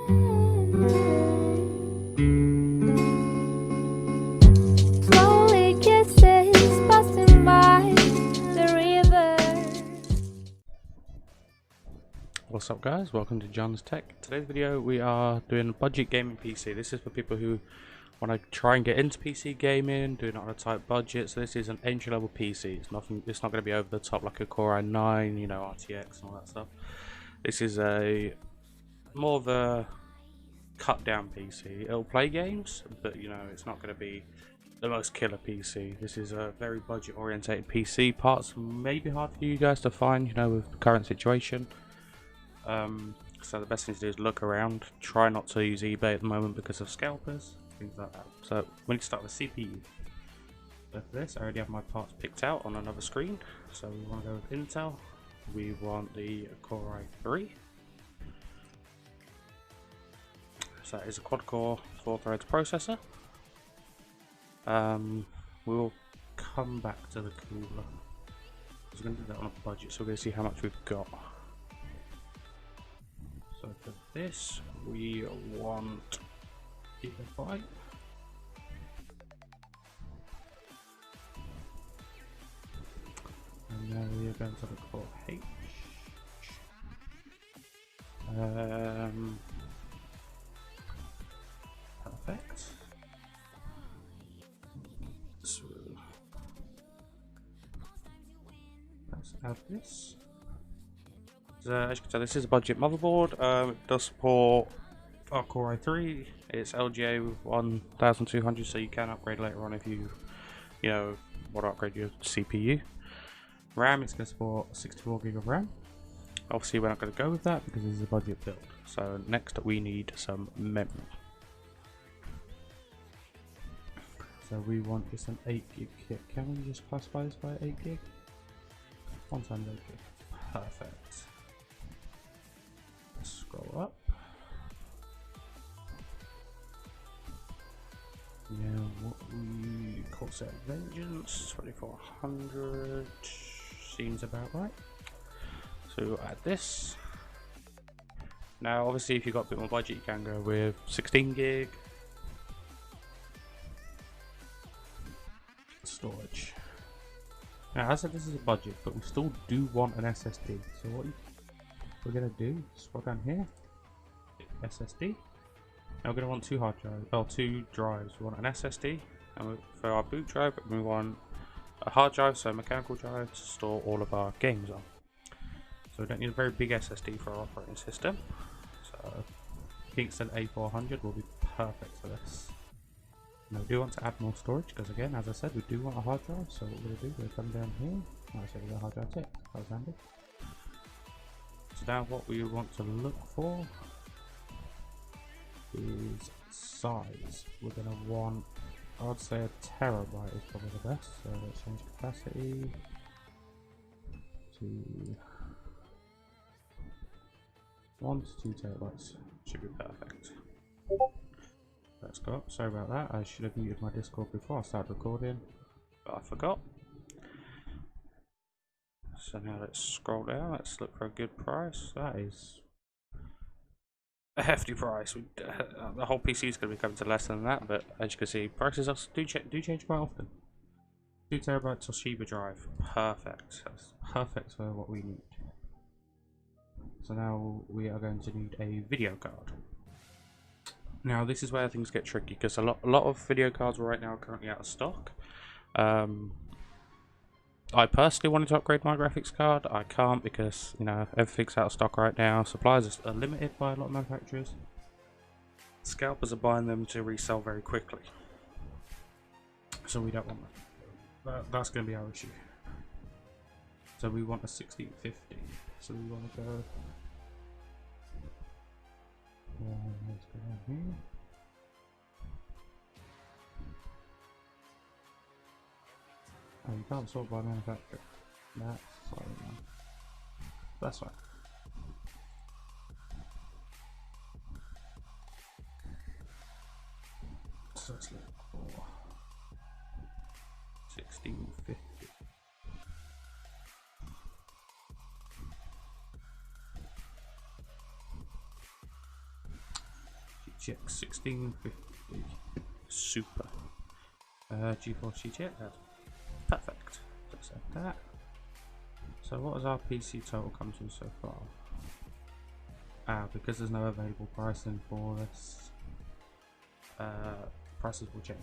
Slowly kisses passing by the river. What's up guys, welcome to John's Tech. Today's video we are doing a budget gaming PC. This is for people who want to try and get into PC gaming, doing it on a tight budget. So this is an entry level PC. It's not going to be over the top like a Core i9, you know, RTX and all that stuff. This is more of a cut down PC. It'll play games, but you know, it's not going to be the most killer PC. This is a very budget orientated PC. Parts may be hard for you guys to find, you know, with the current situation. So the best thing to do is look around. Try not to use eBay at the moment because of scalpers, things like that. So we need to start with CPU. So for this, I already have my parts picked out on another screen. So we want to go with Intel. We want the Core i3. So that is a quad-core 4 threads processor. We will come back to the cooler. We're going to do that on a budget, so we're going to see how much we've got. So for this, we want Gigabyte. And now we are going to the Core H. Perfect. So let's add this. As you can tell, this is a budget motherboard. It does support our Core i3. It's LGA 1200, so you can upgrade later on if you know, want to upgrade your CPU. RAM, it's going to support 64 GB of RAM. Obviously, we're not going to go with that because this is a budget build. So next, we need some memory. So we want just an 8 GB kit. Can we just classify this by 8 GB? 1 times 8 GB. Perfect. Scroll up. Now what we Corsair Vengeance 2400 seems about right. So we'll add this. Now obviously if you've got a bit more budget you can go with 16 GB storage. Now as I said, this is a budget, but we still do want an SSD. So what we're going to do, scroll down here, SSD. Now we're going to want 2 hard drives, well 2 drives. We want an SSD and for our boot drive, we want a hard drive, so a mechanical drive to store all of our games on. So we don't need a very big SSD for our operating system. So Kingston A400 will be perfect for this. Now we do want to add more storage because again, as I said, we do want a hard drive. So what we're going to do, we're going to come down here. Actually, we've got a hard drive tip. That was handy. So now what we want to look for is size. We're going to want, I'd say a terabyte is probably the best. So let's change capacity to 1 to 2 terabytes. Should be perfect. Let's go up. Sorry about that. I should have muted my Discord before I started recording, but I forgot. So now let's scroll down. Let's look for a good price. That is a hefty price. The whole PC is going to be coming to less than that, but as you can see, prices do change quite often. 2 terabyte Toshiba drive, perfect. That's perfect for what we need. So now we are going to need a video card. Now this is where things get tricky because a lot of video cards right now are currently out of stock. I personally wanted to upgrade my graphics card. I can't because, you know, everything's out of stock right now. Supplies are limited by a lot of manufacturers. Scalpers are buying them to resell very quickly. So we don't want that. That's going to be our issue. So we want a 1650. So we want to go... let's go down here. Oh, you can't sort by manufacturer. That's fine. That's fine. So let's look for 1650. GTX 1650 Super. GeForce GTX. That's perfect. Let's set that. So what has our PC total come to so far? Because there's no available pricing for this, prices will change.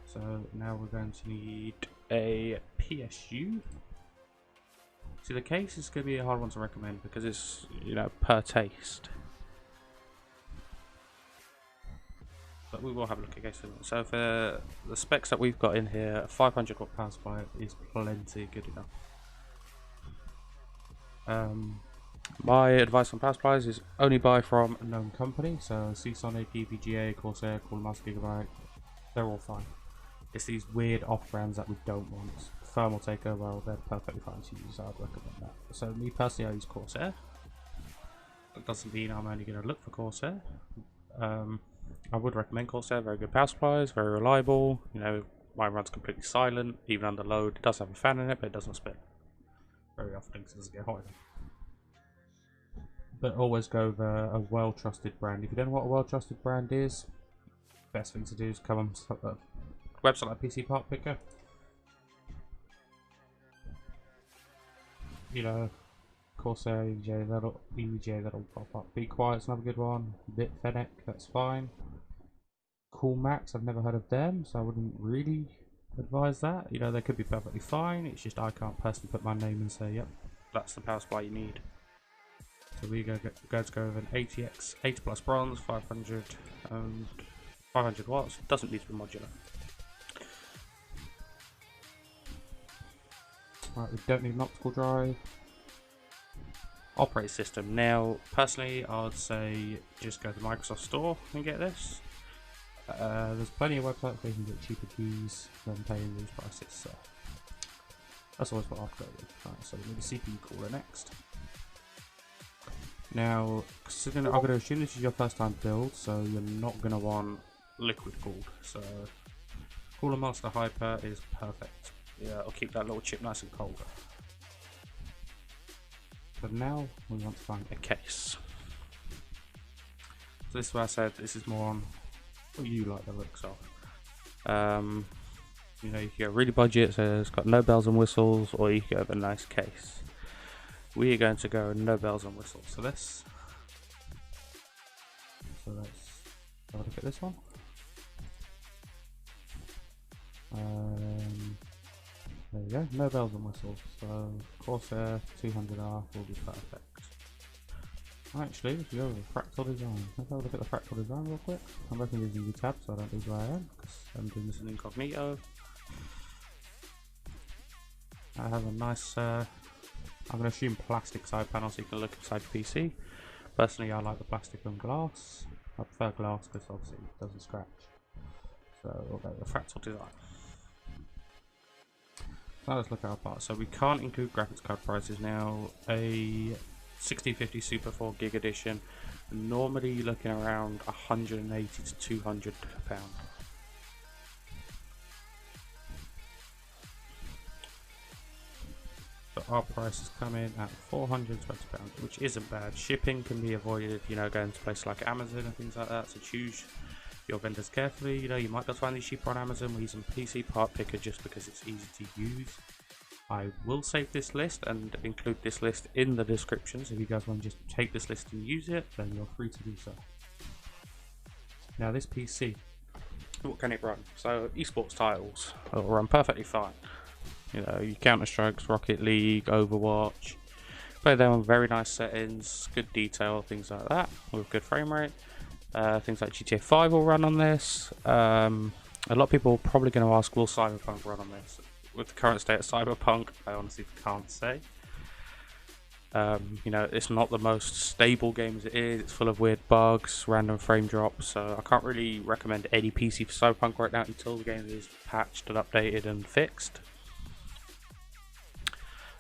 So now we're going to need a PSU. See, the case is going to be a hard one to recommend because it's, you know, per taste. But we will have a look at cases. So for the specs that we've got in here, a 500 watt power supply is plenty good enough. My advice on power supplies is only buy from a known company. So Seasonic, EVGA, Corsair, Cooler Master, Gigabyte, they're all fine. It's these weird off brands that we don't want. Thermal Taker, well, they're perfectly fine to use, I'd recommend that. So me personally, I use Corsair. That doesn't mean I'm only going to look for Corsair. I would recommend Corsair, very good power supplies, very reliable. You know, mine runs completely silent, even under load. It does have a fan in it, but it doesn't spin very often because it doesn't get hot enough. But always go with a well-trusted brand. If you don't know what a well-trusted brand is, best thing to do is come on a website like PC Part Picker. You know, Corsair, EVGA, that'll pop up. Be Quiet's another good one. Bitfenech, that's fine. Cool Max, I've never heard of them, so I wouldn't really advise that. You know, they could be perfectly fine. It's just I can't personally put my name and say, yep, that's the power supply you need. So we go with an ATX 80 plus bronze, 500 and 500 watts. Doesn't need to be modular. Right, we don't need an optical drive. Operating system. Now, personally, I'd say just go to the Microsoft Store and get this. There's plenty of websites where you can get cheaper keys than paying these prices. So that's always what I'd go with. Right, so we need a CPU cooler next. Now, considering I'm going to assume this is your first time build, so you're not going to want liquid cooled. So Cooler Master Hyper is perfect. Yeah, I'll keep that little chip nice and cold. But now we want to find a case. So this is where I said this is more on what you like the looks of. You know, you can go really budget, so it's got no bells and whistles, or you can have a nice case. We are going to go no bells and whistles for this. So let's have a look at this one. There we go, no bells and whistles. So Corsair 200R will be perfect. Actually, if you go with fractal design, let's have a look at the fractal design real quick. I'm working with UV tab so I don't lose where I am, because I'm doing this in incognito. I have a nice, I'm going to assume plastic side panel so you can look inside the PC. Personally, I like the plastic and glass. I prefer glass because obviously it doesn't scratch. So we'll go with the fractal design. Now let's look at our parts. So we can't include graphics card prices now. A 1650 Super 4 gig edition, normally you're looking around 180 to 200 £. So our prices come in at £420, which isn't bad. Shipping can be avoided, you know, going to places like Amazon and things like that. So choose your vendors carefully. You know, you might not find these cheaper on Amazon. We're using PC Part Picker just because it's easy to use. I will save this list and include this list in the description, so if you guys want to just take this list and use it, then you're free to do so. Now this PC, what can it run? So esports titles will run perfectly fine. You know, your Counter-Strikes, Rocket League, Overwatch, play them on very nice settings, good detail, things like that, with good frame rate. Things like GTA 5 will run on this. A lot of people are probably going to ask, will Cyberpunk run on this? With the current state of Cyberpunk, I honestly can't say. You know, it's not the most stable game as it is. It's full of weird bugs, random frame drops, so I can't really recommend any PC for Cyberpunk right now until the game is patched and updated and fixed.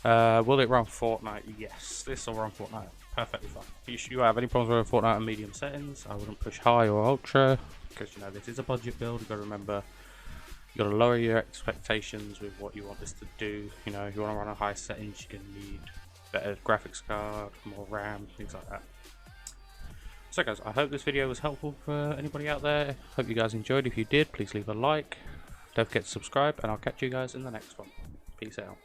Will it run Fortnite? Yes, this will run Fortnite perfectly fine. If you have any problems with Fortnite on medium settings, I wouldn't push high or ultra, because you know this is a budget build. You've got to remember, you got to lower your expectations with what you want this to do. You know, if you want to run a high settings, you're going to need better graphics card, more RAM, things like that. So guys, I hope this video was helpful for anybody out there. Hope you guys enjoyed. If you did, please leave a like. Don't forget to subscribe, and I'll catch you guys in the next one. Peace out.